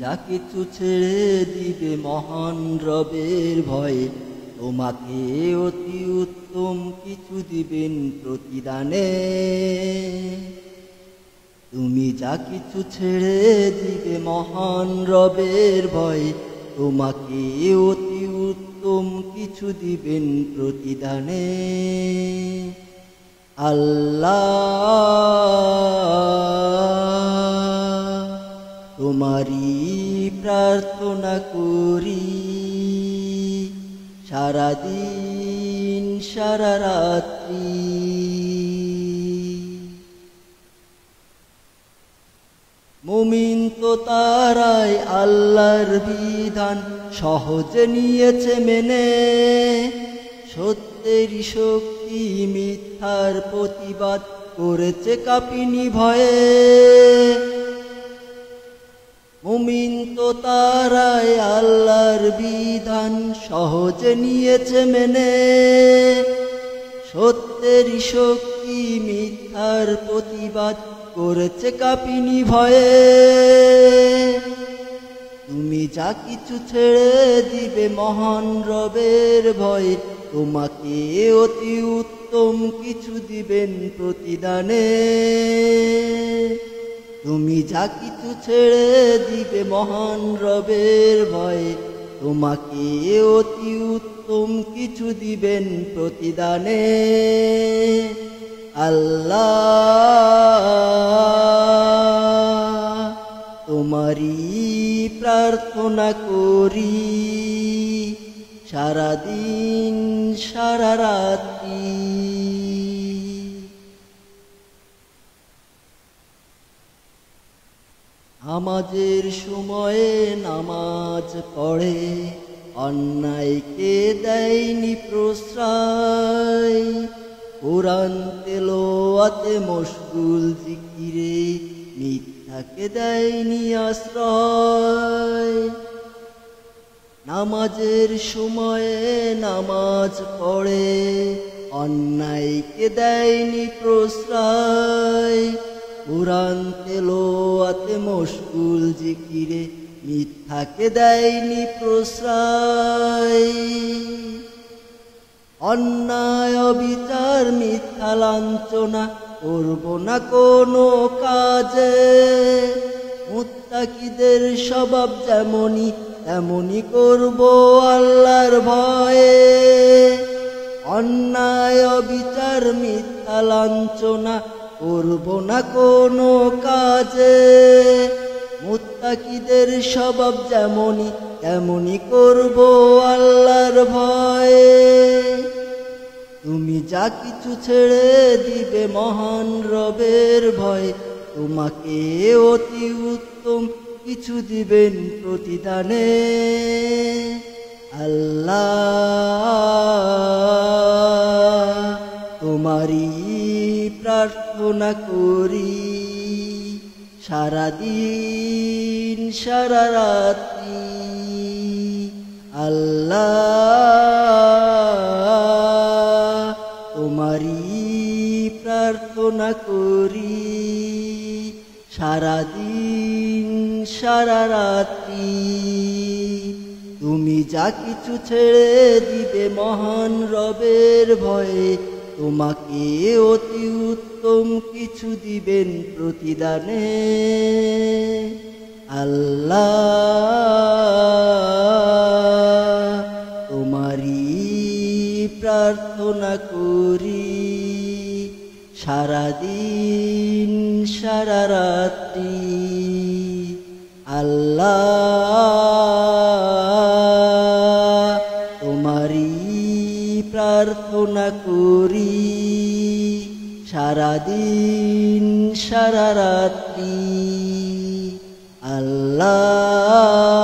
যা কিছু ছেড়ে দিবে মহান রবের ভয়ে, তোমাকে অতি উত্তম কিছু দিবেন প্রতিদানে। তুমি যা কিছু ছেড়ে দিবে মহান রবের ভয়ে, তোমাকে অতি উত্তম কিছু দিবেন প্রতিদানে। আল্লাহ তোমারই প্রার্থনা করি, সারাদিন সারা রাত্রি। মুমিন তো তারাই আল্লাহর বিধান সহজে নিয়েছে মেনে, সত্যেরই শক্তি মিথ্যার প্রতিবাদ করেছে কাঁপিনি ভয়ে। মুমিন তো তারাই আল্লাহর বিধান সহজে নিয়েছে মেনে, সত্যেরই শক্তি মিথ্যার প্রতিবাদ করেছে কাঁপিনি ভয়ে। তুমি যা কিছু ছেড়ে দিবে মহান রবের ভয়ে, তোমাকে অতি উত্তম কিছু দিবেন প্রতিদানে। তুমি যা কিছু ছেড়ে দিবে মহান রবের ভয়ে, তোমাকে অতি উত্তম কিছু দিবেন প্রতিদানে। আল্লাহ তোমারই প্রার্থনা করি, সারাদিন সারা রাত্রি। নামাজের সময়ে নামাজ পড়ে, অন্যায়কে দেয়নি প্রশ্রয়। কোরআন তেলাওয়াতে মশগুল জিকিরে, মিথ্যাকে দেয়নি আশ্রয়। নামাজের সময়ে নামাজ পড়ে, অন্যায়কে দেয়নি প্রশ্রয়। কোরআন তেলাওয়াতে মশগুল জিকিরে, মিথ্যাকে দেয়নি প্রশ্রয়। অন্যায় অবিচার মিথ্যা লাঞ্ছনা করব না কোনো কাজে, মুত্তাকিদের স্বভাব যেমনই তেমনই করব আল্লাহর ভয়ে। অন্যায় অবিচার মিথ্যা লাঞ্ছনা করব না কোনো কাজে, মুত্তাকিদের স্বভাব যেমনই তেমনই করব আল্লাহর ভয়ে। তুমি যা কিছু ছেড়ে দিবে মহান রবের ভয়ে, তোমাকে অতি উত্তম কিছু দিবেন প্রতিদানে। আল্লাহ তোমারই প্রার্থনা করি, সারাদিন সারা রাত্রি। আল্লাহ তোমারই প্রার্থনা করি, সারাদিন সারা রাত্রি। তুমি যা কিছু ছেড়ে দিবে মহান রবের ভয়ে, তোমাকে অতি উত্তম কিছু দিবেন প্রতিদানে। আল্লাহ তোমারই প্রার্থনা করি, সারাদিন সারা রাত্রি। আল্লাহ তোমারই প্রার্থনা করি, সারাদিন সারা রাত্রি। আল্লাহ